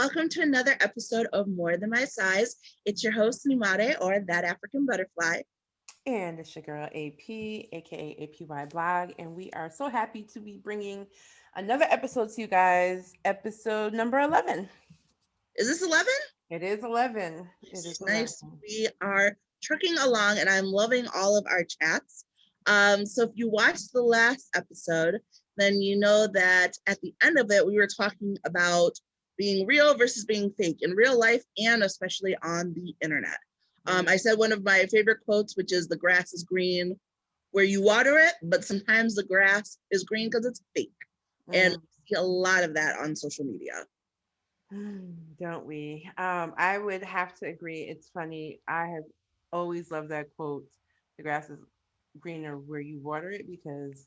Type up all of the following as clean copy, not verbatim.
welcome to another episode of More Than My Size. It's your host, Nimare, or That African Butterfly. And it's your girl AP, aka APY Blog, and we are so happy to be bringing another episode to you guys. Episode number 11. Is this 11? It is 11. It Nice, is 11. nice. We are trucking along, and I'm loving all of our chats. So if you watched the last episode, then you know that at the end of it, we were talking about being real versus being fake in real life and especially on the internet. I said one of my favorite quotes, which is the grass is green where you water it, but sometimes the grass is green because it's fake. And Mm. we see a lot of that on social media. Don't we? I would have to agree. It's funny. I have always loved that quote. The grass is greener where you water it because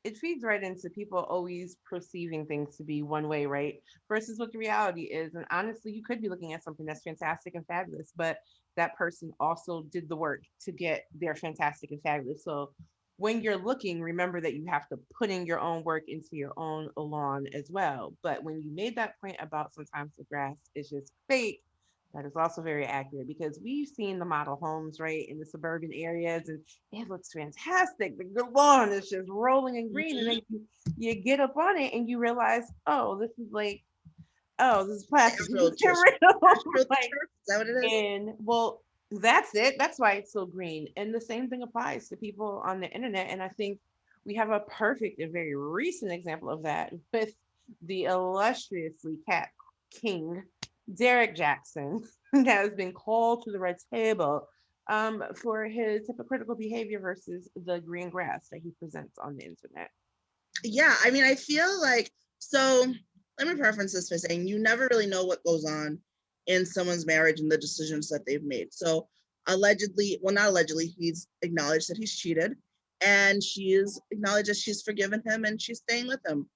it feeds right into people always perceiving things to be one way, right? Versus what the reality is. And honestly, you could be looking at something that's fantastic and fabulous, but that person also did the work to get their fantastic and fabulous. So when you're looking, remember that you have to put in your own work into your own lawn as well. But when you made that point about sometimes the grass is just fake, that is also very accurate because we've seen the model homes, right, in the suburban areas, and it looks fantastic. The lawn is just rolling in green, and Mhm. then you get up on it and you realize, oh, this is like, oh, this is plastic. You need to get AstroTurf. rid of. Like, AstroTurf, is that what it is? and well, that's it. That's why it's so green. And the same thing applies to people on the internet. And I think we have a perfect and very recent example of that with the illustriously cat king, Derek Jackson, that has been called to the red table for his hypocritical behavior versus the green grass that he presents on the internet. Yeah, I mean, I feel like, so let me preference this by saying you never really know what goes on in someone's marriage and the decisions that they've made. So allegedly, well, not allegedly, he's acknowledged that he's cheated and she's acknowledged that she's forgiven him and she's staying with him.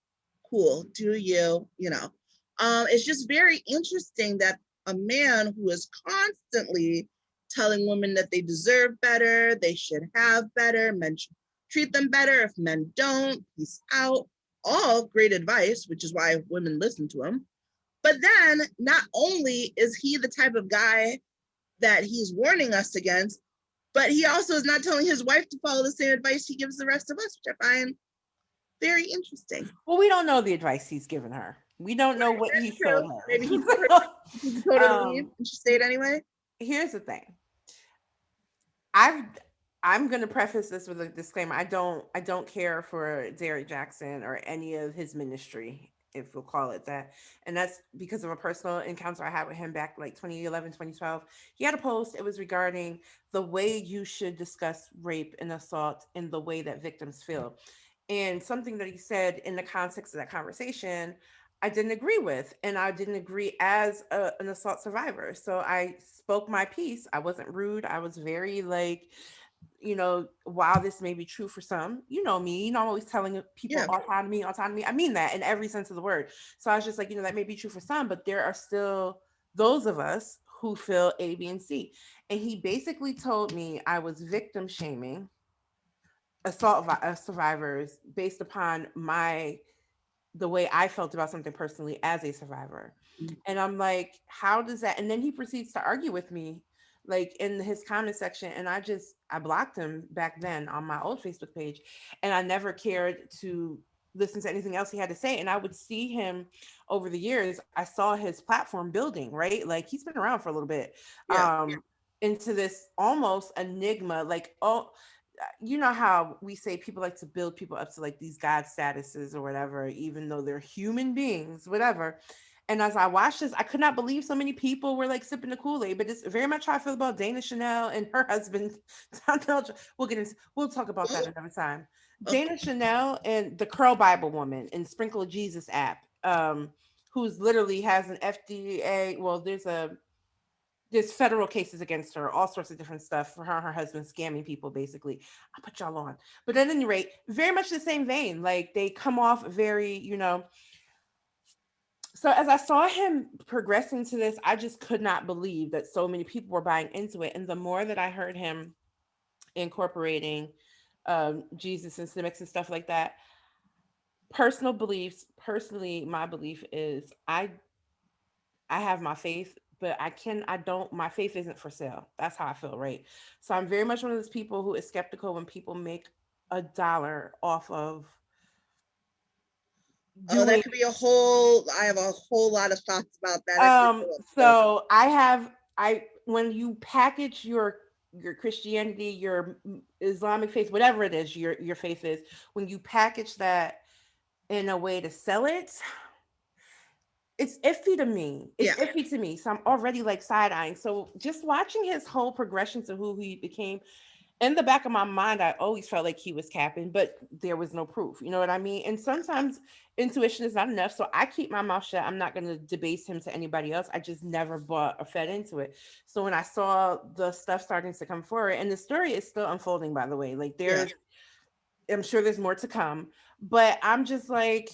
Cool, do you. It's just very interesting that a man who is constantly telling women that they deserve better, they should have better, men should treat them better. If men don't, peace out. All great advice, which is why women listen to him. But then, not only is he the type of guy that he's warning us against, but he also is not telling his wife to follow the same advice he gives the rest of us, which I find very interesting. Well, we don't know the advice he's given her. We don't know what That's he's told true. Maybe he told her, her. he told her to leave um, and she stayed anyway. Here's the thing. I've I'm gonna preface this with a disclaimer. I don't care for Derek Jackson or any of his ministry, if we'll call it that. And that's because of a personal encounter I had with him back like 2011, 2012. He had a post, it was regarding the way you should discuss rape and assault and the way that victims feel. And something that he said in the context of that conversation, I didn't agree with, and I didn't agree as an assault survivor. So I spoke my piece. I wasn't rude. I was very like, while this may be true for some, I'm always telling people Yeah. autonomy, autonomy. I mean that in every sense of the word. So I was just like, that may be true for some, but there are still those of us who feel A, B, and C. And he basically told me I was victim shaming survivors based upon the way I felt about something personally as a survivor. And I'm like, how does that? And then he proceeds to argue with me, like in his comment section. And I blocked him back then on my old Facebook page. And I never cared to listen to anything else he had to say. And I would see him over the years. I saw his platform building, right? Like he's been around for a little bit. Yeah. Into this almost enigma, like, oh, you know how we say people like to build people up to like these god statuses or whatever, even though they're human beings, whatever. And as I watched this, I could not believe so many people were like sipping the Kool-Aid. But it's very much how I feel about Dana Chanel and her husband. We'll talk about that another time. Okay. Dana Chanel and the Curl Bible woman and Sprinkle Jesus app, who's literally has an FDA. Well, there's federal cases against her, all sorts of different stuff for her and her husband scamming people, basically. I'll put y'all on. But at any rate, very much the same vein. Like they come off very, So as I saw him progressing to this, I just could not believe that so many people were buying into it. And the more that I heard him incorporating Jesus and civics and stuff like that, personally, my belief is I have my faith, but I don't, my faith isn't for sale. That's how I feel, right? So I'm very much one of those people who is skeptical when people make a dollar off of Oh, that doing. could be a whole. I have a whole lot of thoughts about that. It could go up too. So I when you package your Christianity, your Islamic faith, whatever it is, your faith is, when you package that in a way to sell it, it's iffy to me. It's Yeah, iffy to me. So I'm already like side eyeing. So just watching his whole progression to who he became, in the back of my mind, I always felt like he was capping, but there was no proof. You know what I mean? And sometimes intuition is not enough. So I keep my mouth shut. I'm not going to debase him to anybody else. I just never bought or fed into it. So when I saw the stuff starting to come forward, and the story is still unfolding, by the way, like yeah. I'm sure there's more to come, but I'm just like,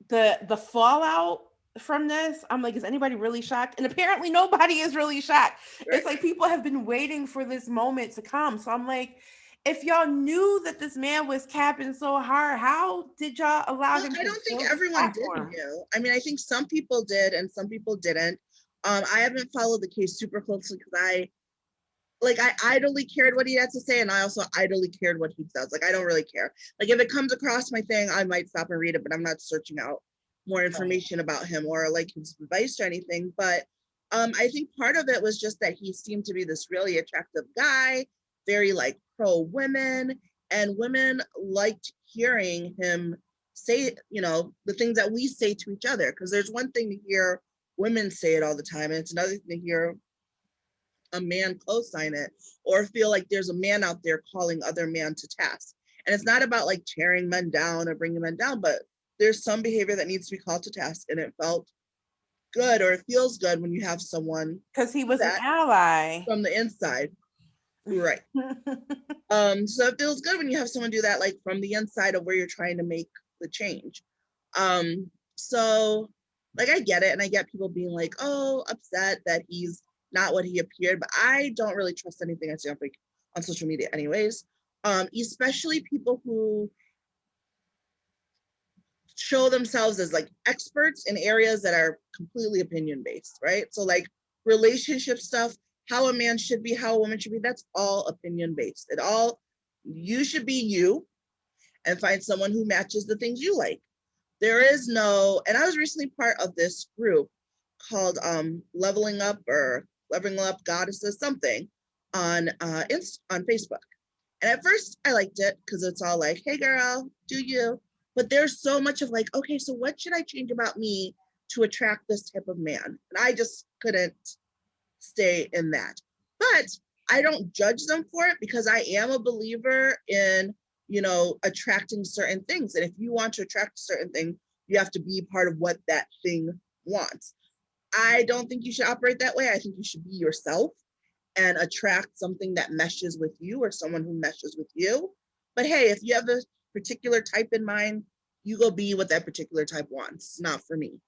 the fallout from this, I'm like, is anybody really shocked? And apparently nobody is really shocked. It's Right. like people have been waiting for this moment to come. So I'm like, if y'all knew that this man was capping so hard, how did y'all allow Well, him I to don't think build this everyone did platform? know. I mean, I think some people did and some people didn't. I haven't followed the case super closely because I idly cared what he had to say, and I also idly cared what he says. Like I don't really care. Like if it comes across my thing, I might stop and read it, but I'm not searching out more Right. information about him or like his advice or anything. But I think part of it was just that he seemed to be this really attractive guy, very like pro women, and women liked hearing him say, the things that we say to each other. Because there's one thing to hear women say it all the time, and it's another thing to hear a man co-sign it or feel like there's a man out there calling other men to task. And it's not about like tearing men down or bringing men down, but there's some behavior that needs to be called to task. And it felt good or it feels good when you have someone Because he do was an that ally. from the inside. Right. So it feels good when you have someone do that like from the inside of where you're trying to make the change. So like I get it, and I get people being like, oh, upset that he's not what he appeared, but I don't really trust anything I see on social media anyways. Especially people who show themselves as like experts in areas that are completely opinion based, right? So like relationship stuff, how a man should be, how a woman should be, that's all opinion based. You should be you and find someone who matches the things you like. There is no, and I was recently part of this group called Leveling Up Goddesses something on Facebook. And at first I liked it because it's all like, hey girl, do you? But there's so much of like, okay, so what should I change about me to attract this type of man? And I just couldn't stay in that. But I don't judge them for it because I am a believer in, attracting certain things. And if you want to attract a certain thing, you have to be part of what that thing wants. I don't think you should operate that way. I think you should be yourself and attract something that meshes with you or someone who meshes with you. But hey, if you have a particular type in mind, you go be what that particular type wants. It's not for me.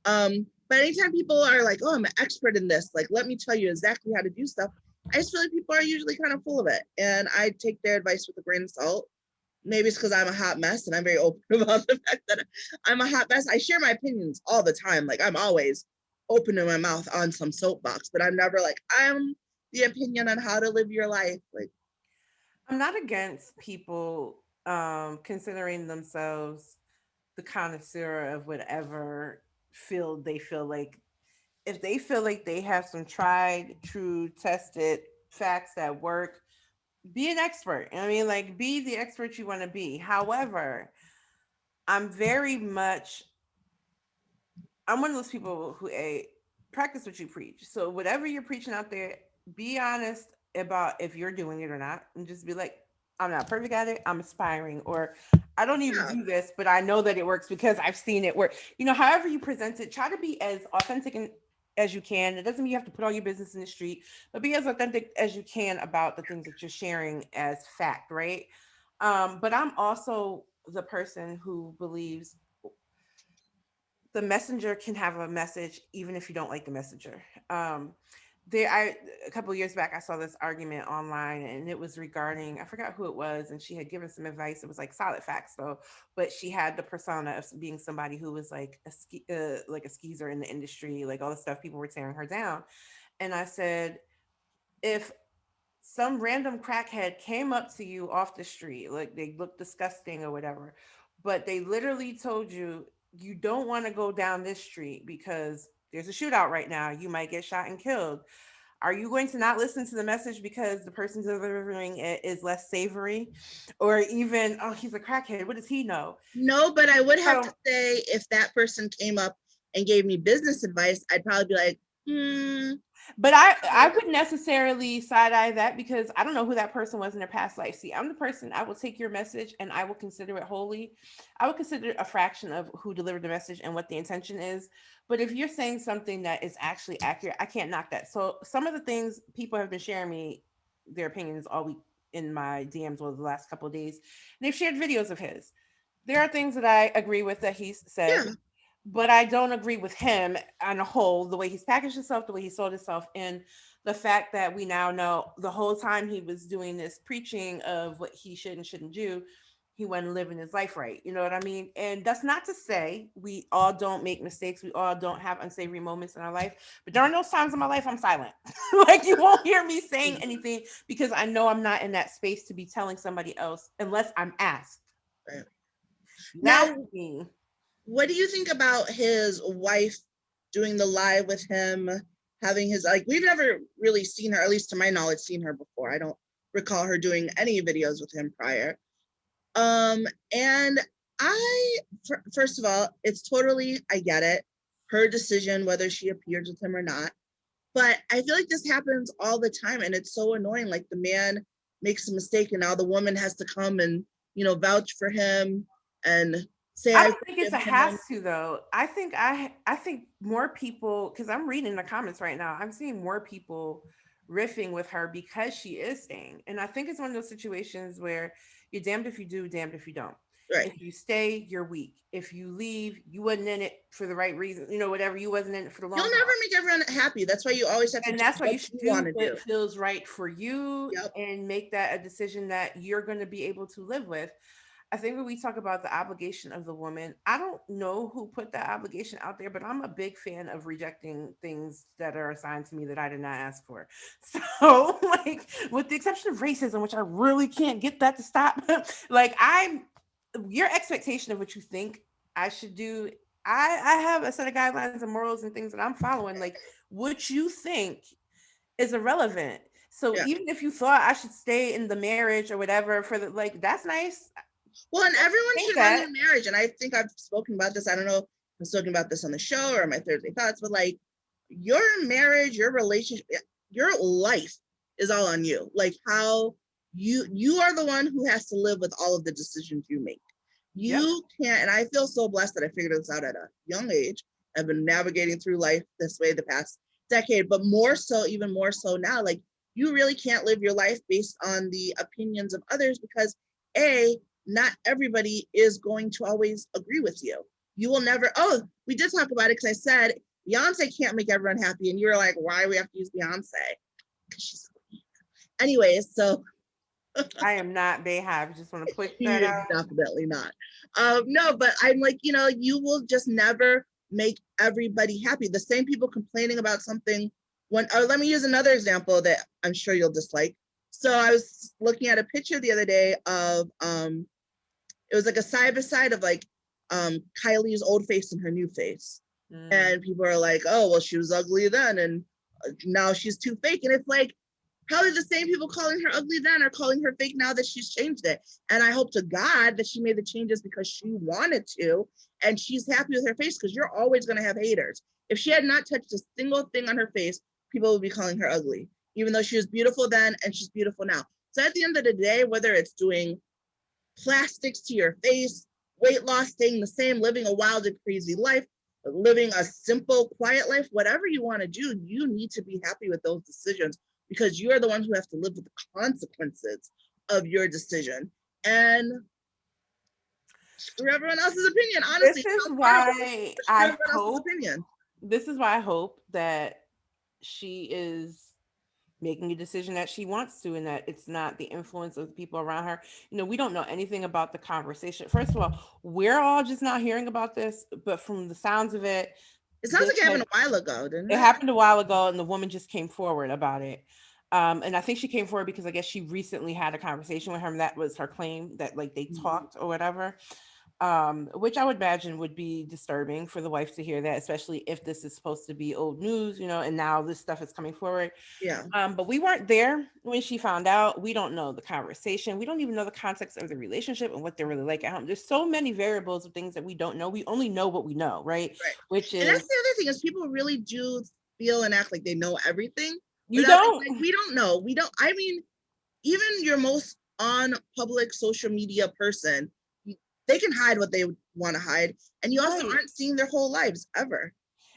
But anytime people are like, oh, I'm an expert in this, like, let me tell you exactly how to do stuff, I just feel like people are usually kind of full of it. And I take their advice with a grain of salt. Maybe it's because I'm a hot mess and I'm very open about the fact that I'm a hot mess. I share my opinions all the time. Like, I'm always open in my mouth on some soapbox, but I'm never like, I'm the opinion on how to live your life. Like, I'm not against people considering themselves the connoisseur of whatever field they feel like, if they feel like they have some tried, true, tested facts that work, be an expert. I mean, like, be the expert you want to be. However, I'm very much, I'm one of those people who practice what you preach. So whatever you're preaching out there, be honest about if you're doing it or not, and just be like, I'm not perfect at it. I'm aspiring, or I don't even yeah, do this, but I know that it works because I've seen it work. However you present it, try to be as authentic as you can. It doesn't mean you have to put all your business in the street, but be as authentic as you can about the things that you're sharing as fact, right? But I'm also the person who believes the messenger can have a message even if you don't like the messenger. Um, a couple of years back I saw this argument online, and it was regarding, I forgot who it was, and she had given some advice. It was like solid facts though, but she had the persona of being somebody who was like like a skeezer in the industry, like all the stuff people were tearing her down. And I said, if some random crackhead came up to you off the street, like they looked disgusting or whatever, but they literally told you, you don't want to go down this street because there's a shootout right now, you might get shot and killed, are you going to not listen to the message because the person delivering it is less savory? Or even, oh, he's a crackhead, what does he know? No, but I would have to So, say if that person came up and gave me business advice, I'd probably be like, but I wouldn't necessarily side eye that, because I don't know who that person was in their past life. See, I'm the person, I will take your message and I will consider it wholly. I would consider a fraction of who delivered the message and what the intention is. But if you're saying something that is actually accurate, I can't knock that. So some of the things people have been sharing me their opinions all week in my DMs over the last couple of days. And they've shared videos of his. There are things that I agree with that he's said, yeah, but I don't agree with him on a whole, the way he's packaged himself, the way he sold himself, and the fact that we now know the whole time he was doing this preaching of what he should and shouldn't do, he wasn't living his life right. You know what I mean? And that's not to say we all don't make mistakes. We all don't have unsavory moments in our life. But during those times in my life, I'm silent. Like, you won't hear me saying anything because I know I'm not in that space to be telling somebody else unless I'm asked. right. You ask Now, me. what do you think about his wife doing the live with him, having his, like, we've never really seen her, at least to my knowledge, seen her before. I don't recall her doing any videos with him prior. And I, first of all, it's totally, I get it, her decision whether she appears with him or not. But I feel like this happens all the time, and it's so annoying. Like, the man makes a mistake, and now the woman has to come and, vouch for him and say, I I don't think it's forgive a has him. to though. I think more people, because I'm reading the comments right now, I'm seeing more people riffing with her because she is staying. And I think it's one of those situations where you're damned if you do, damned if you don't. Right. If you stay, you're weak. If you leave, you wasn't in it for the right reason. Whatever, you wasn't in it for the long You'll haul. never make everyone happy. That's why you always have to And do that's why what you should you want do to what do. feels right for you Yep. and make that a decision that you're going to be able to live with. I think when we talk about the obligation of the woman, I don't know who put that obligation out there, but I'm a big fan of rejecting things that are assigned to me that I did not ask for. So, like, with the exception of racism, which I really can't get that to stop, like, your expectation of what you think I should do, I have a set of guidelines and morals and things that I'm following. Like, what you think is irrelevant. So Yeah. even if you thought I should stay in the marriage or whatever for the, like, that's nice. Well, and everyone Think should run that. their marriage. And I think I've spoken about this. I don't know if I'm spoken about this on the show or my Thursday thoughts, but like, your marriage, your relationship, your life is all on you. Like, how you are the one who has to live with all of the decisions you make. Yep. You can't, and I feel so blessed that I figured this out at a young age. I've been navigating through life this way the past decade, but more so, even more so now, like, you really can't live your life based on the opinions of others because A, not everybody is going to always agree with you. You will never, oh, we did talk about it because I said Beyonce can't make everyone happy. And you were like, why do we have to use Beyonce? Because she's queen. Anyways, so I am not Bayhive. Just want to put that you're out. definitely not. No, but I'm like, you will just never make everybody happy. The same people complaining about something when, let me use another example that I'm sure you'll dislike. So I was looking at a picture the other day of, it was like a side by side of like Kylie's old face and her new face. Mm. And people are like, oh, well, she was ugly then, and now she's too fake. And it's like, probably the same people calling her ugly then are calling her fake now that she's changed it. And I hope to God that she made the changes because she wanted to, and she's happy with her face, because you're always going to have haters. If she had not touched a single thing on her face, people would be calling her ugly, even though she was beautiful then and she's beautiful now. So at the end of the day, whether it's doing plastics to your face, weight loss, staying the same, living a wild and crazy life, living a simple, quiet life, whatever you want to do, you need to be happy with those decisions because you are the ones who have to live with the consequences of your decision. And screw everyone else's opinion. This Honestly, it is sounds horrible, why but screw I everyone else's hope. opinion. This is why I hope that she is making a decision that she wants to, and that it's not the influence of the people around her. We don't know anything about the conversation. First of all, we're all just not hearing about this, but from the sounds of it, It sounds this like it had happened a while ago, didn't it it? happened a while ago, and the woman just came forward about it. And I think she came forward because I guess she recently had a conversation with him. That was her claim, that like they Mhm. talked or whatever. Which I would imagine would be disturbing for the wife to hear that, especially if this is supposed to be old news, and now this stuff is coming forward. Yeah. But we weren't there when she found out. We don't know the conversation. We don't even know the context of the relationship and what they're really like at home. There's so many variables of things that we don't know. We only know what we know, right? Right. Which And that's is, the other thing is people really do feel and act like they know everything you without being don't. like, we don't know. We don't, I mean, even your most on public social media person, they can hide what they want to hide. And you also Right. aren't seeing their whole lives ever.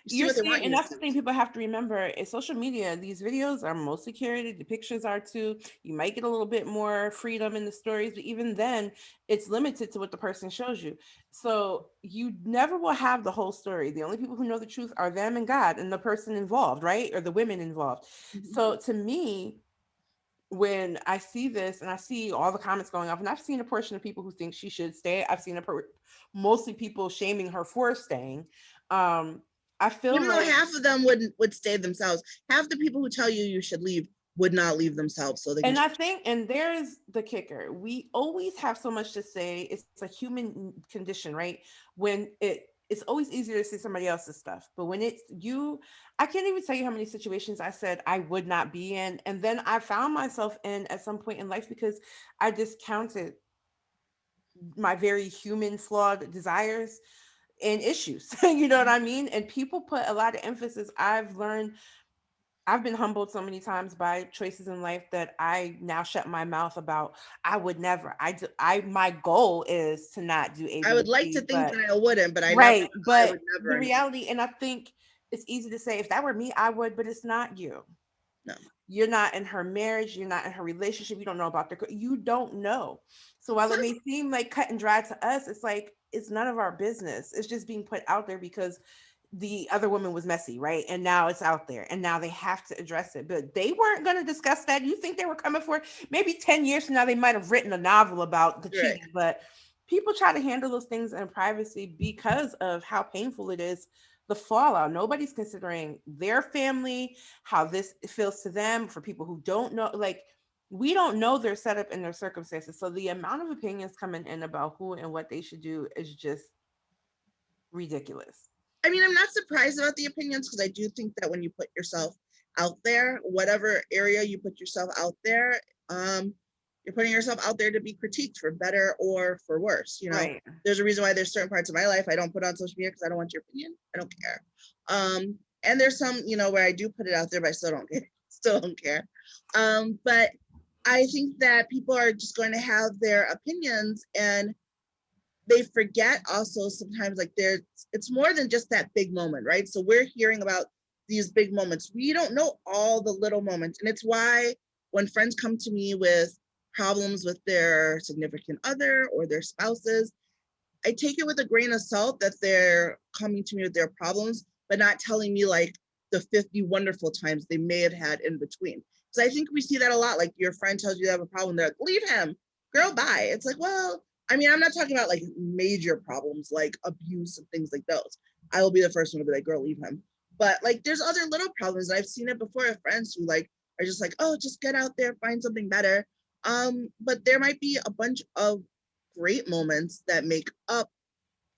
You see You're what they seeing, want and you to that's the see. thing people have to remember is social media. These videos are mostly curated. The pictures are too. You might get a little bit more freedom in the stories, but even then, it's limited to what the person shows you. So you never will have the whole story. The only people who know the truth are them and God and the person involved, right? Or the women involved. Mhm. So to me, when I see this and I see all the comments going off, and I've seen a portion of people who think she should stay. I've seen mostly people shaming her for staying. Um, I feel Even though like, half of them would stay themselves, half the people who tell you should leave would not leave themselves so they can and I change. think, and there's the kicker. We always have so much to say. It's a human condition, right? When it's always easier to say somebody else's stuff, but when it's you, I can't even tell you how many situations I said I would not be in, and then I found myself in at some point in life because I discounted my very human flawed desires and issues. You know what I mean? And people put a lot of emphasis. I've learned, I've been humbled so many times by choices in life that I now shut my mouth about. I would never. My goal is to not do A, I B, would and like to C, think but that I wouldn't, but right. I But would never the anyway. reality, and I think it's easy to say if that were me, I would, but it's not you. No. You're not in her marriage, you're not in her relationship, you don't know about you don't know. So while it Plus, may seem like cut and dry to us, it's like it's none of our business. It's just being put out there because the other woman was messy, right? And now it's out there and now they have to address it. But they weren't going to discuss that. You think they were coming for it? Maybe 10 years from now they might have written a novel about the right. cheating, but people try to handle those things in privacy because of how painful it is, the fallout. Nobody's considering their family, how this feels to them. For people who don't know, like, we don't know their setup and their circumstances, so the amount of opinions coming in about who and what they should do is just ridiculous. I mean, I'm not surprised about the opinions because I do think that when you put yourself out there, whatever area you put yourself out there, you're putting yourself out there to be critiqued for better or for worse. Right. There's a reason why there's certain parts of my life I don't put on social media because I don't want your opinion. I don't care. And there's some, where I do put it out there, but I still don't care. Still don't care. But I think that people are just going to have their opinions and they forget also sometimes like there's it's more than just that big moment, right? So we're hearing about these big moments. We don't know all the little moments. And it's why when friends come to me with problems with their significant other or their spouses, I take it with a grain of salt that they're coming to me with their problems, but not telling me like the 50 wonderful times they may have had in between. Because I think we see that a lot. Like your friend tells you they have a problem, they're like, leave him, girl, bye. It's like, well, I mean, I'm not talking about like major problems like abuse and things like those. I will be the first one to be like, girl, leave him. But like there's other little problems. I've seen it before with friends who like are just like, oh, just get out there, find something better. But there might be a bunch of great moments that make up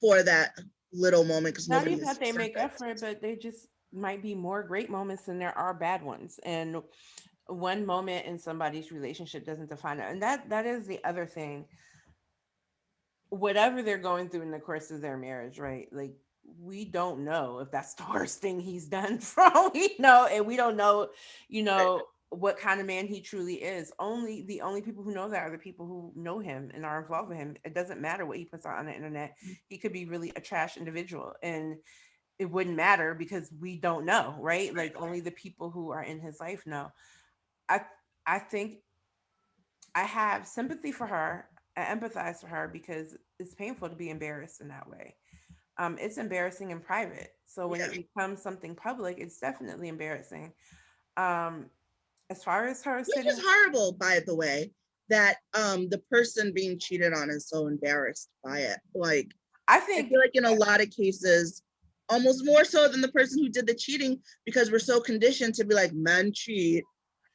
for that little moment because Not nobody even is that they make perfect. effort, but they just might be more great moments than there are bad ones. And one moment in somebody's relationship doesn't define it. And that is the other thing. Whatever they're going through in the course of their marriage, right? Like, we don't know if that's the worst thing he's done from, and we don't know, Right. what kind of man he truly is. The only people who know that are the people who know him and are involved with him. It doesn't matter what he puts out on the internet. He could be really a trash individual, and it wouldn't matter because we don't know, right? Like, only the people who are in his life know. I i think I have sympathy for her. I empathize for her because it's painful to be embarrassed in that way. It's embarrassing in private. So when Yeah. it becomes something public, it's definitely embarrassing. Um, as far as her Which sitting, is horrible, by the way, that the person being cheated on is so embarrassed by it. Like, I I think, feel like in a lot of cases, almost more so than the person who did the cheating, because we're so conditioned to be like, men cheat.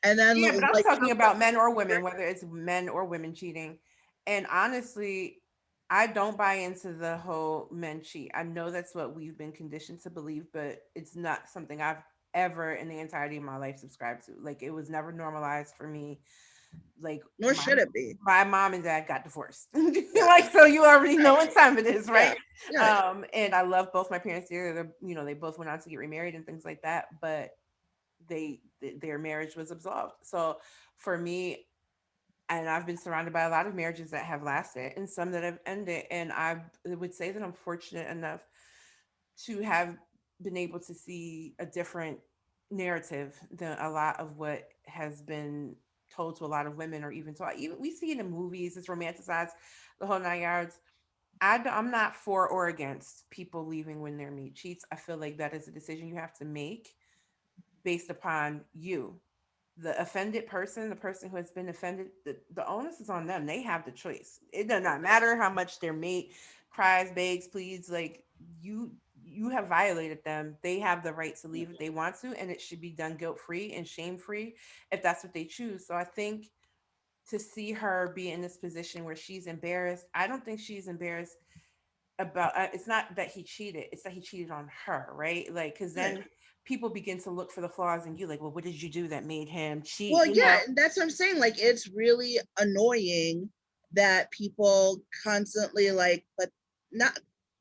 And then yeah, but I'm like talking about men or women, whether it's men or women cheating. And honestly, I don't buy into the whole men cheat. I know that's what we've been conditioned to believe, but it's not something I've ever in the entirety of my life subscribed to. Like it was never normalized for me. Like nor should it be. my mom and dad got divorced. Yeah. Like so you already know Right. what time it is, Yeah. right? Yeah. And I love both my parents dearly. They both went on to get remarried and things like that, but their marriage was absolved. So for me, and I've been surrounded by a lot of marriages that have lasted and some that have ended, and I would say that I'm fortunate enough to have been able to see a different narrative than a lot of what has been told to a lot of women, or even to even we see it in movies. It's romanticized, the whole 9 yards. I'm not for or against people leaving when their mate cheats. I feel like that is a decision you have to make based upon you, the offended person, the person who has been offended. The onus is on them. They have the choice. It does not matter how much their mate cries, begs, pleads. Like you have violated them. They have the right to leave if they want to, and it should be done guilt free and shame free if that's what they choose. So I think to see her be in this position where she's embarrassed, I don't think she's embarrassed about it's not that he cheated, it's that he cheated on her, right? Like because Right. then people begin to look for the flaws in you, like, well, what did you do that made him cheat, Well, yeah, and that's what I'm saying. Like, it's really annoying that people constantly like, but not,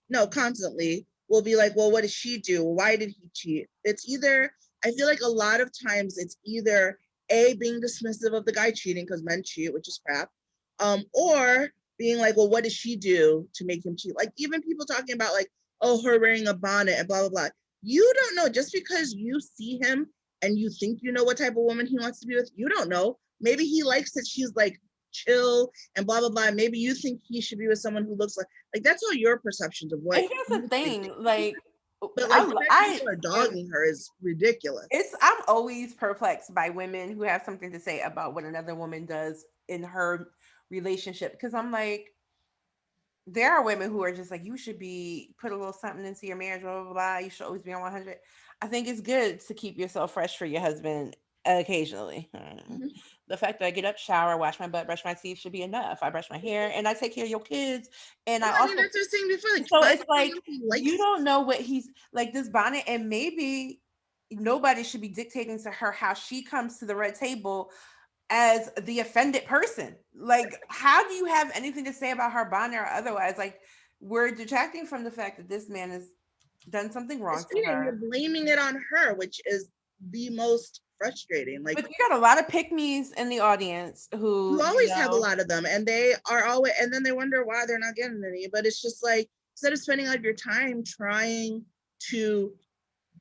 no, constantly will be like, well, what did she do? Why did he cheat? It's either, I feel like a lot of times it's either A, being dismissive of the guy cheating because men cheat, which is crap, or being like, well, what did she do to make him cheat? Like, even people talking about like, oh, her wearing a bonnet and blah, blah, blah. You don't know, just because you see him and you think you know what type of woman he wants to be with, you don't know. Maybe he likes that she's like chill and blah blah blah. Maybe you think he should be with someone who looks like that's all your perceptions of what and here's the you think. thing, like But like the I fact that I people are am dogging her is ridiculous. it's I'm always perplexed by women who have something to say about what another woman does in her relationship, because I'm like, there are women who are just like, you should be put a little something into your marriage, blah blah blah. You should always be on 100. I think it's good to keep yourself fresh for your husband occasionally. Mhm. The fact that I get up, shower, wash my butt, brush my teeth should be enough. I brush my hair and I take care of your kids. And I Well, I mean, also, that's what I was saying before. Like, so find it's like someone who you likes. don't know what he's like, this bonnet, and maybe nobody should be dictating to her how she comes to the red table as the offended person. Like, how do you have anything to say about her bonnet or otherwise? Like, we're detracting from the fact that this man has done something wrong It's to cheating. You're her. blaming it on her, which is the most frustrating. Like, But you got a lot of pick me's in the audience you who, always have a lot of them, and they are always, and then they wonder why they're not getting any. But it's just like, instead of spending all your time trying to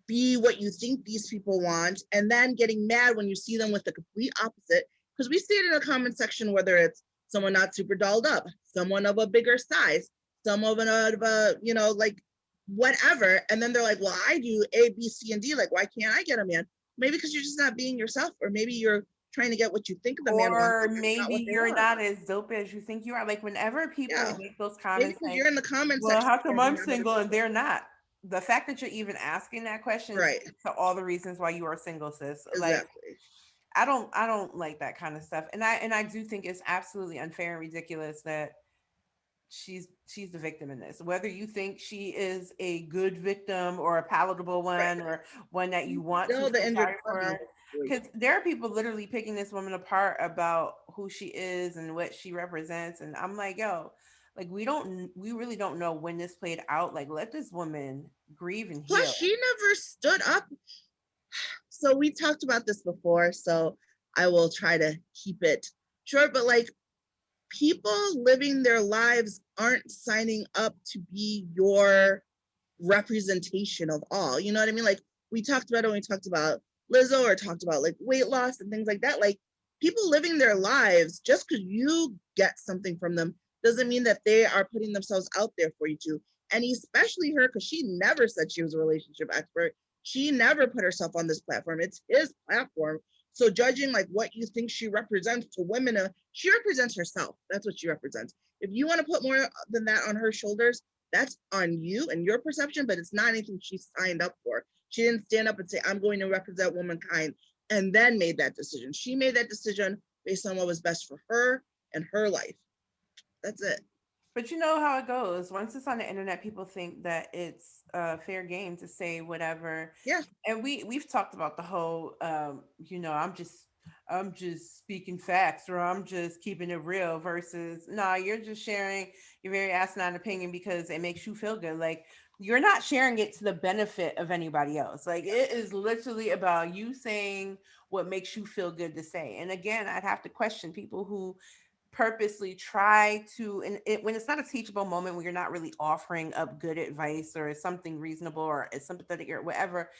be what you think these people want, and then getting mad when you see them with the complete opposite. Because we see it in the comment section, whether it's someone not super dolled up, someone of a bigger size, someone of a, like whatever. And then they're like, well, I do A, B, C, and D. Like, why can't I get a man? Maybe because you're just not being yourself, or maybe you're trying to get what you think the man wants, or and that's not maybe what they you're want. not as dope as you think you are. Like, whenever people Yeah. make those Maybe comments, because like, you're in the comment well, section how come and I'm you're not single and they're not? The fact that you're even asking that question right. speaks to all the reasons why you are single, sis. Like, Exactly. I don't like that kind of stuff. And I do think it's absolutely unfair and ridiculous that she's the victim in this. Whether you think she is a good victim or a palatable Right. one, or one that you want to Still the feel injured sorry for party in her, the because situation. there are people literally picking this woman apart about who she is and what she represents. And I'm like, yo, like we really don't know when this played out. Like, let this woman grieve and Plus, heal. she never stood up. So we talked about this before, so I will try to keep it short. But like, people living their lives aren't signing up to be your representation of all. You know what I mean? Like, we talked about it when we talked about Lizzo, or talked about like weight loss and things like that. Like, people living their lives, just because you get something from them doesn't mean that they are putting themselves out there for you to. And especially her, because she never said she was a relationship expert. She never put herself on this platform. It's his platform. So judging like what you think she represents to women, she represents herself. That's what she represents. If you want to put more than that on her shoulders, that's on you and your perception, but it's not anything she signed up for. She didn't stand up and say, I'm going to represent womankind and then made that decision. She made that decision based on what was best for her and her life. That's it. But you know how it goes. Once it's on the internet, people think that it's fair game to say whatever. Yeah. And we've talked about the whole, I'm just speaking facts, or I'm just keeping it real versus nah, you're just sharing your very asinine opinion because it makes you feel good. Like you're not sharing it to the benefit of anybody else. Like it is literally about you saying what makes you feel good to say. And again, I'd have to question people who purposely try to, and when it's not a teachable moment where you're not really offering up good advice or something reasonable or it's sympathetic or whatever,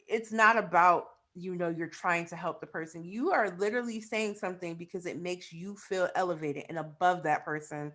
it's not about, you're trying to help the person. You are literally saying something because it makes you feel elevated and above that person,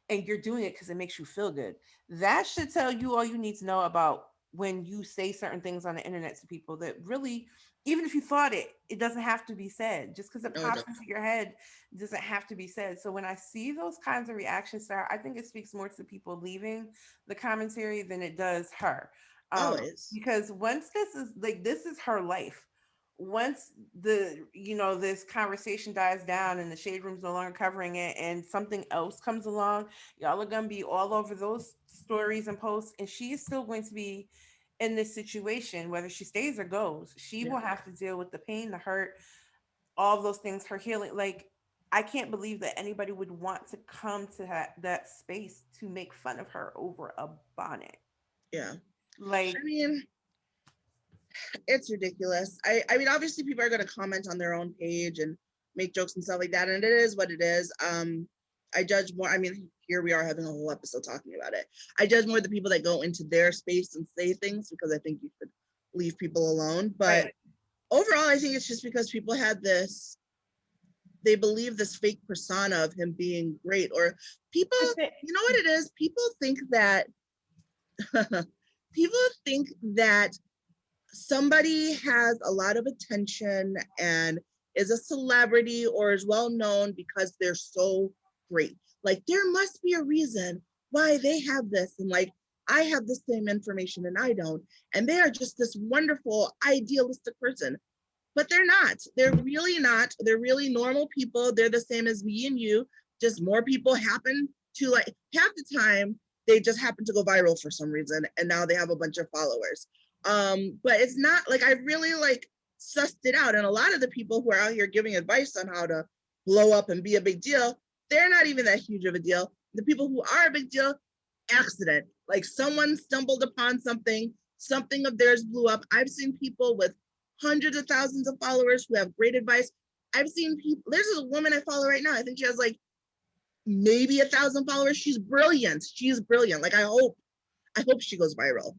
and you're doing it because it makes you feel good. That should tell you all you need to know about when you say certain things on the internet to people that really, even if you thought it doesn't have to be said. Just because it No, it pops doesn't. into your head doesn't have to be said. So when I see those kinds of reactions, Sarah, I think it speaks more to people leaving the commentary than it does her. Always. Because once this is her life. Once this conversation dies down and the shade room's no longer covering it and something else comes along, y'all are gonna be all over those stories and posts, and she is still going to be in this situation whether she stays or goes. She Yeah. will have to deal with the pain, the hurt, all of those things, her healing. Like I can't believe that anybody would want to come to that space to make fun of her over a bonnet. Yeah. I Like mean, it's ridiculous. I mean, obviously people are going to comment on their own page and make jokes and stuff like that, and it is what it is. I judge more. I mean, here we are having a whole episode talking about it. I judge more the people that go into their space and say things because I think you should leave people alone. But right. overall, I think it's just because people had this. They believe this fake persona of him being great, or people. But the, You know what it is? People think that. People think that somebody has a lot of attention and is a celebrity or is well known because they're so great. Like there must be a reason why they have this, and like I have the same information and I don't. And they are just this wonderful, idealistic person. But they're not. They're really not. They're really normal people. They're the same as me and you. Just more people happen to like half the time they just happen to go viral for some reason and now they have a bunch of followers. But it's not like I really like sussed it out. And a lot of the people who are out here giving advice on how to blow up and be a big deal, they're not even that huge of a deal. The people who are a big deal, accident. Like someone stumbled upon something, something of theirs blew up. I've seen people with hundreds of thousands of followers who have great advice. I've seen people, there's a woman I follow right now. I think she has like maybe 1,000 followers. She's brilliant. She's brilliant. Like I hope she goes viral.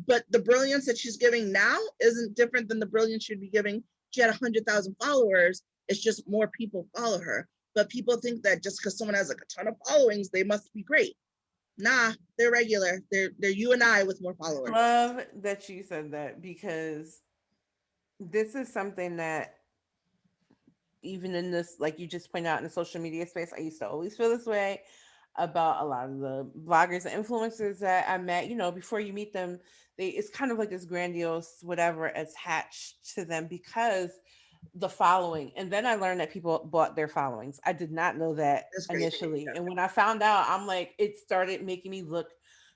But the brilliance that she's giving now isn't different than the brilliance she'd be giving. She had 100,000 followers. It's just more people follow her. But people think that just because someone has like a ton of followings, they must be great. Nah, they're regular. They're you and I with more followers. love that you said that because this is something that even in this, like you just pointed out in the social media space, I used to always feel this way about a lot of the bloggers and influencers that I met. Before you meet them, it's kind of like this grandiose whatever attached to them because the following. And then I learned that people bought their followings. I did not know that That's crazy. initially. And when I found out, I'm like, it started making me look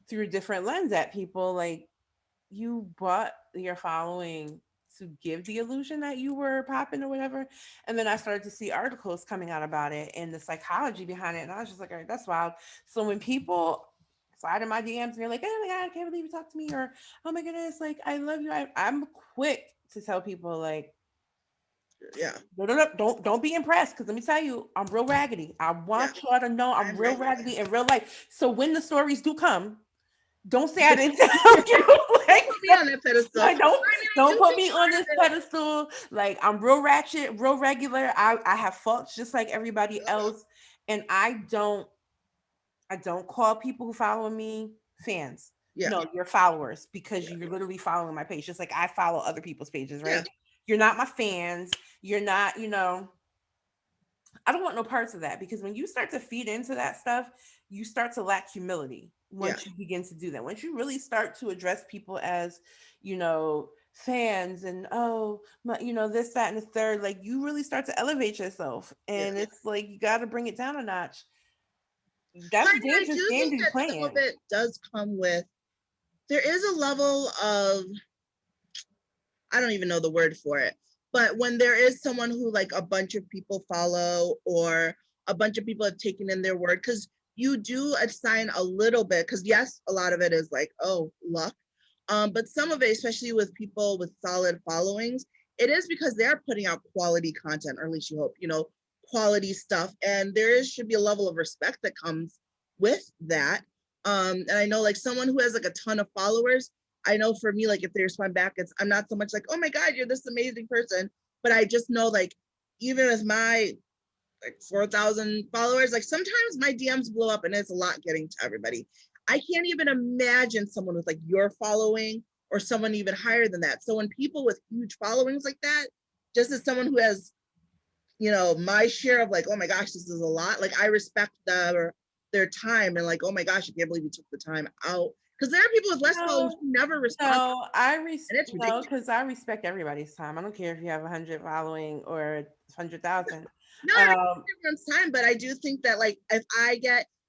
through a different lens at people. Like, you bought your following to give the illusion that you were popping or whatever. And then I started to see articles coming out about it and the psychology behind it. And I was just like, all right, that's wild. So when people slide in my DMs and they're like, oh my God, I can't believe you talked to me, or oh my goodness, like I love you. I'm quick to tell people like, Yeah, no, don't be impressed because let me tell you, I'm real raggedy. I yeah. want y'all to know I'm I'm real regular. raggedy in real life. So when the stories do come, don't say I didn't tell you. Like, Put me on that pedestal. like I mean, I don't do put think me on part this of it. pedestal. Like I'm real ratchet, real regular. I have faults just like everybody Yep. else, and I don't call people who follow me fans. Yeah, No, you're followers because yeah, you're literally following my page, just like I follow other people's pages, yeah. right? You're not my fans. You're not, I don't want no parts of that, because when you start to feed into that stuff, you start to lack humility Yeah. once you begin to do that. Once you really start to address people as, fans, and oh, my, this, that, and the third, like, you really start to elevate yourself. Yeah. And it's like you got to bring it down a notch. Well, That's I a mean, I dangerous do game think to be that some of playing. it does come with, there is a level of, I don't even know the word for it, but when there is someone who like a bunch of people follow, or a bunch of people have taken in their word, because you do assign a little bit, because yes, a lot of it is like, oh, luck. But some of it, especially with people with solid followings, it is because they're putting out quality content, or at least you hope, quality stuff. And there is, should be a level of respect that comes with that. And I know like someone who has like a ton of followers, I know for me, like if they respond back, it's, I'm not so much like, oh my God, you're this amazing person. But I just know like, even with my like 4,000 followers, like sometimes my DMs blow up and it's a lot getting to everybody. I can't even imagine someone with like your following, or someone even higher than that. So when people with huge followings like that, just as someone who has, my share of like, oh my gosh, this is a lot. Like I respect their time, and like, oh my gosh, I can't believe you took the time out. Because there are people with less followers No, who never respond, no, and it's no, ridiculous. because I respect everybody's time. I don't care if you have 100 following or 100,000. No, I respect Um, everyone's time, but I do think that like if I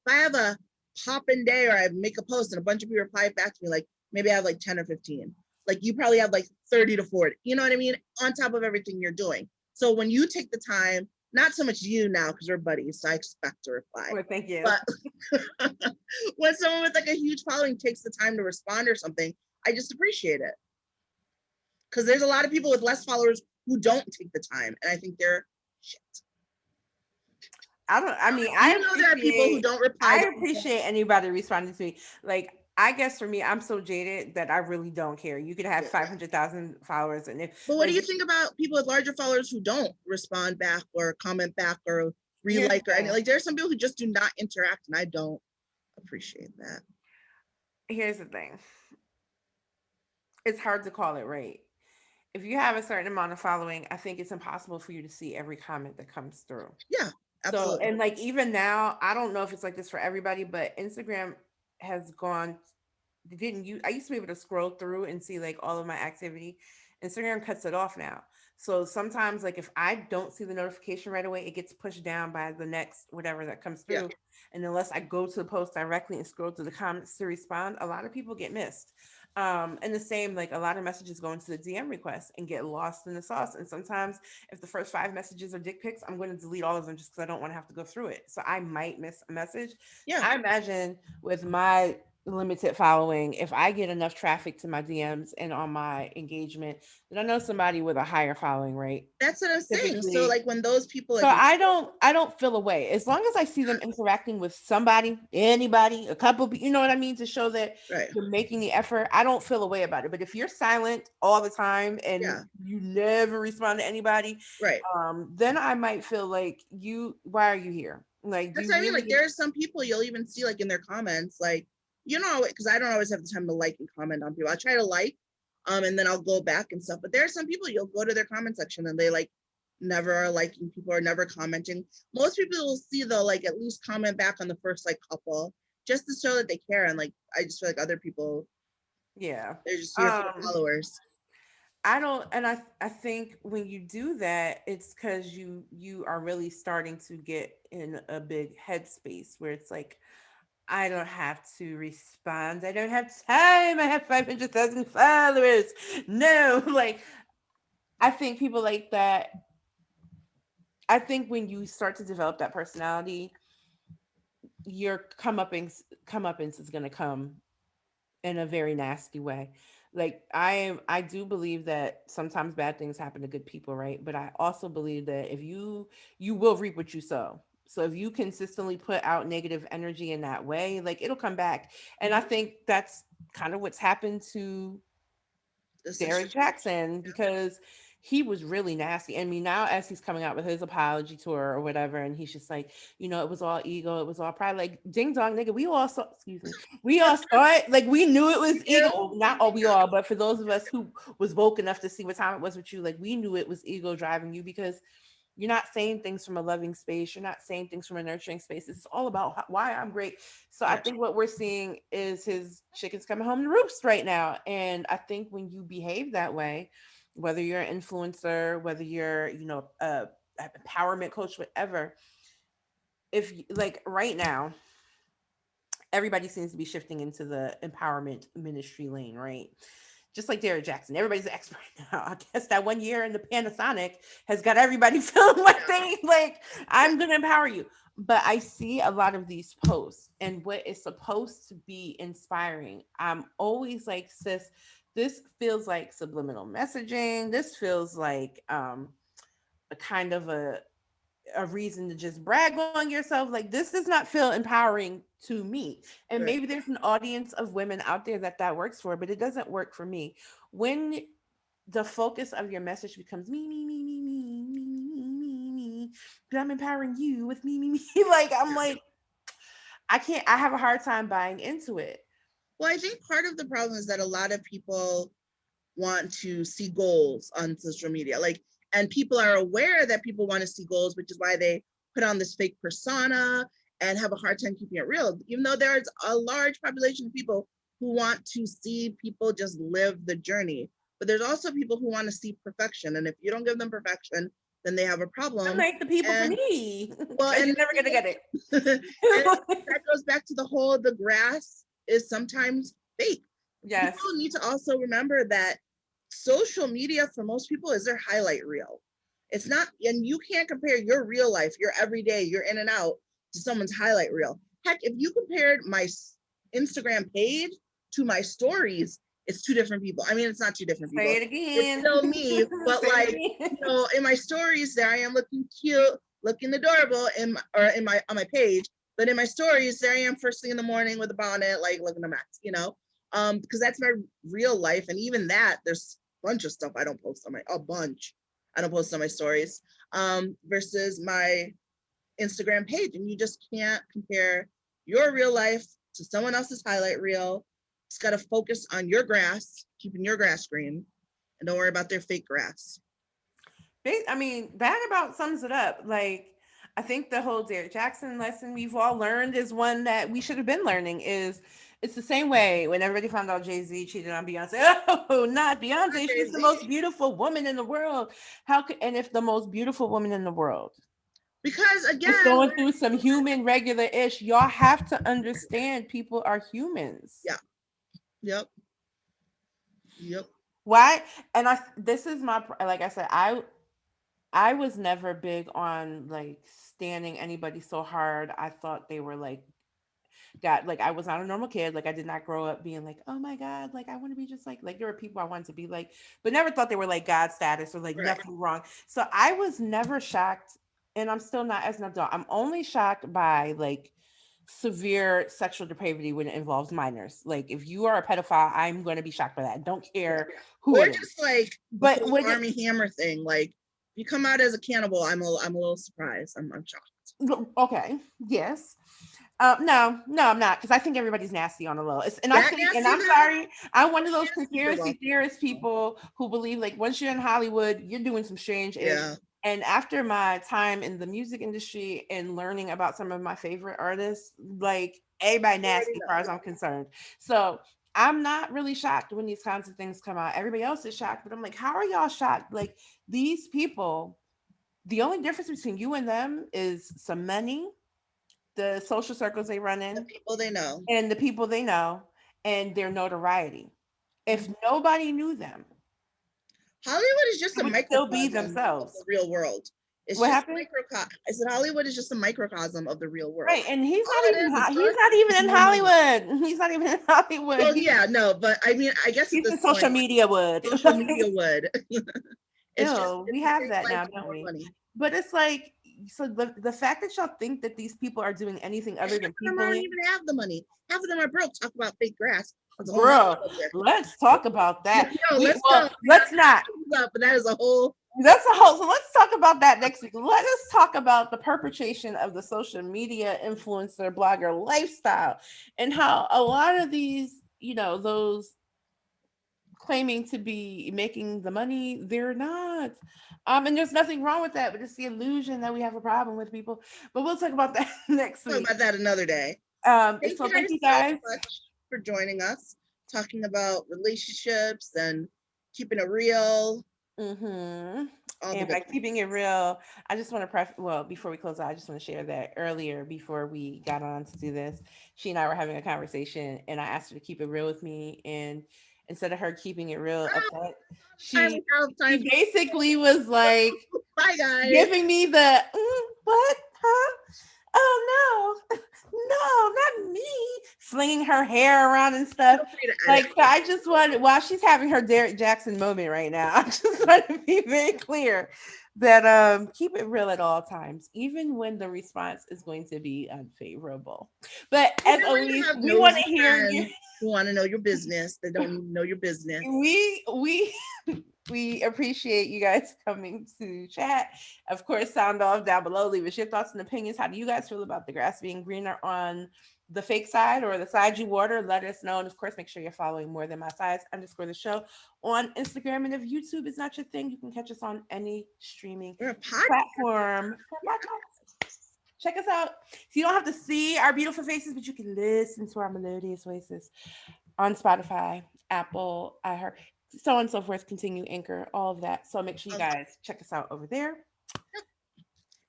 have a poppin' day, or I make a post and a bunch of people reply back to me, like maybe I have like 10 or 15. Like you probably have like 30 to 40. You know what I mean? On top of everything you're doing. So when you take the time, not so much you now because we're buddies, so I expect a reply. well, thank you. But when someone with like a huge following takes the time to respond or something, I just appreciate it. Because there's a lot of people with less followers who don't take the time, and I think they're shit. I don't. I mean, There are people who don't reply to I people. appreciate anybody responding to me. Like, I guess for me, I'm so jaded that I really don't care. You could have Yeah. 500,000 followers, and if, But what do like, you think about people with larger followers who don't respond back or comment back or here's the re-like, or any, thing. like there's some people who just do not interact, and I don't appreciate that. Here's the thing. It's hard to call it right. If you have a certain amount of following, I think it's impossible for you to see every comment that comes through. Yeah, So, absolutely. and like even now, I don't know if it's like this for everybody, but Instagram has gone, didn't you? I used to be able to scroll through and see like all of my activity. Instagram cuts it off now. So sometimes, like if I don't see the notification right away, it gets pushed down by the next whatever that comes Yeah. through. And unless I go to the post directly and scroll through the comments to respond, a lot of people get missed. And the same, like a lot of messages go into the DM requests and get lost in the sauce. And sometimes, if the first five messages are dick pics, I'm going to delete all of them just because I don't want to have to go through it. So I might miss a message. Yeah. I imagine with my limited following, if I get enough traffic to my DMs and on my engagement, then I know somebody with a higher following rate. That's what I'm saying. So Typically, like when those people so like I don't feel away as long as I see them interacting with somebody, anybody, a couple. You know what I mean, to show that right. you're making the effort. I don't feel away about it. But if you're silent all the time and Yeah. you never respond to anybody, Right. then I might feel like you. Why are you here? Like, do That's you what I mean. Like there really? are some people you'll even see like in their comments, like, because I don't always have the time to like and comment on people. I try to like, and then I'll go back and stuff. But there are some people you'll go to their comment section and they like never are liking people or never commenting. Most people will see though, like at least comment back on the first like couple, just to show that they care. And like I just feel like other people, Yeah. they're just here for the Um, followers. I don't, and I think when you do that, it's because you are really starting to get in a big headspace where it's like, I don't have to respond. I don't have time. I have 500,000 followers. No, like I think people like that. I think when you start to develop that personality, your comeuppance is going to come in a very nasty way. Like I do believe that sometimes bad things happen to good people, right? But I also believe that if you will reap what you sow. So if you consistently put out negative energy in that way, like it'll come back. And I think that's kind of what's happened to This Derek situation. Jackson, because he was really nasty. I mean, now as he's coming out with his apology tour or whatever, and he's just like, it was all ego, it was all pride. Like, ding dong, nigga, we all saw. Excuse me, we all saw it. Like, we knew it was ego. Yeah. Well, not all we all, but for those of us who was woke enough to see what time it was with you, like, we knew it was ego driving you because you're not saying things from a loving space. You're not saying things from a nurturing space. It's all about why I'm great. So I Yeah. think what we're seeing is his chickens coming home to roost right now. And I think when you behave that way, whether you're an influencer, whether you're, a empowerment coach, whatever, if like right now, everybody seems to be shifting into the empowerment ministry lane, right? Just like Derek Jackson, everybody's an expert now. I guess that 1 year in the Panasonic has got everybody feeling like they like, I'm gonna empower you. But I see a lot of these posts, and what is supposed to be inspiring, I'm always like, sis, this feels like subliminal messaging. This feels like a kind of a reason to just brag on yourself. Like, this does not feel empowering to me. And Right. maybe there's an audience of women out there that works for, but it doesn't work for me. When the focus of your message becomes me, me, me, me, me, me, me, me, me, but I'm empowering you with me, me, me. Like, I'm like, I can't, I have a hard time buying into it. Well, I think part of the problem is that a lot of people want to see goals on social media. Like, and people are aware that people want to see goals, which is why they put on this fake persona and have a hard time keeping it real. Even though there's a large population of people who want to see people just live the journey. But there's also people who want to see perfection. And if you don't give them perfection, then they have a I'm problem. like the people for And me. well, Because and you're never gonna get it. and that goes back to the whole the grass is sometimes fake. Yes. People need to also remember that social media for most people is their highlight reel. It's not, and you can't compare your real life, your everyday, your in and out to someone's highlight reel. Heck, if you compared my Instagram page to my stories, it's two different people. I mean, it's not two different Say people. it It's again. still me, but Say like, it again. in my stories, there I am looking cute, looking adorable in my on my page. But in my stories, there I am first thing in the morning with a bonnet, like looking a mess. Because that's my real life. And even that, there's a bunch of stuff I don't post on I don't post on my stories, versus my Instagram page. And you just can't compare your real life to someone else's highlight reel. Just got to focus on your grass, keeping your grass green, and don't worry about their fake grass. I mean, that about sums it up. Like, I think the whole Derek Jackson lesson we've all learned is one that we should have been learning. Is it's the same way when everybody found out Jay-Z cheated on Beyonce. Oh, not Beyonce. She's the most beautiful woman in the world. How could, and if the most beautiful woman in the world Because was again, going through some human regular ish, y'all have to understand people are humans. yeah, yep, yep. Why? And this is my, like I said, I was never big on like standing anybody so hard. I thought they were like God, like I was not a normal kid. Like I did not grow up being like, oh my God, like I want to be just like there were people I wanted to be like, but never thought they were like God status or like Right. nothing wrong. So I was never shocked, and I'm still not as an adult. I'm only shocked by like severe sexual depravity when it involves minors. Like if you are a pedophile, I'm going to be shocked by that. Don't Yeah. care who Or it is. just like the But whole when it Army Hammer thing. Like, if you come out as a cannibal, I'm a little surprised. I'm shocked. okay, yes. No, no, I'm not because I think everybody's nasty on the low. And I That think, and nasty I'm though? sorry, I'm one of She those is super conspiracy well. theorist people who believe like once you're in Hollywood, you're doing some strange ish. Yeah. And after my time in the music industry and learning about some of my favorite artists, like everybody You already nasty as far as know. I'm concerned. So I'm not really shocked when these kinds of things come out. Everybody else is shocked, but I'm like, how are y'all shocked? Like these people, the only difference between you and them is some money, the social circles they run The in, people they know. and the people they know, and their notoriety. If Mhm. nobody knew them, Hollywood is just they a would still be microcosm of the themselves. real world. It's What just happened? microcosm. I said Hollywood is just a microcosm of the real world. Right, and he's All not it even is he's drugs not even and in more money. Hollywood. He's not even in Hollywood. Well, yeah, no, but I mean, I guess at He's this in social point, media wood. social media would. Ew, It's we the have same that life now, with don't more we? money. But it's like, so the fact that y'all think that these people are doing anything And other half than of them don't peopling. even have the money. Half of them are broke. Talk about fake grass. That's a whole nother Girl, subject. let's talk about that. No, let's Well, go. let's not. But that is a whole. That's a whole. So let's talk about that next week. Let us talk about the perpetration of the social media influencer blogger lifestyle and how a lot of these, those claiming to be making the money, they're not. And there's nothing wrong with that, but it's the illusion that we have a problem with people. But we'll talk about that next Talk week. about that another day. Thank So you thank guys you so guys. much for joining us, talking about relationships and keeping it real. Mm-hmm. All the And good by things. keeping it real, I just want to well, before we close out, I just want to share that earlier, before we got on to do this, she and I were having a conversation, and I asked her to keep it real with me. And instead of her keeping it real upfront, I she don't have time she basically was like Bye, guys. giving me the what, huh? Oh no, no, not me. Slinging her hair around and stuff. Feel free to edit. Like, so I just wanted, while she's having her Derek Jackson moment right now, I just want to be very clear that keep it real at all times, even when the response is going to be unfavorable. But as Even when you always, have we want nosy to hear you. friends who want to know your business, they don't even know your business. We appreciate you guys coming to chat. Of course, sound off down below. Leave us your thoughts and opinions. How do you guys feel about the grass being greener on the fake side or the side you water? Let us know. And of course, make sure you're following More Than My Size _the show on Instagram. And if YouTube is not your thing, you can catch us on any streaming We're a podcast. platform. Check us out. So you don't have to see our beautiful faces, but you can listen to our melodious voices on Spotify, Apple, iHeart, so on and so forth. Continue, Anchor, all of that. So make sure you guys check us out over there.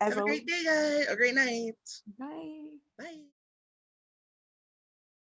As Have a always, great day, guys. A great night. bye. Bye.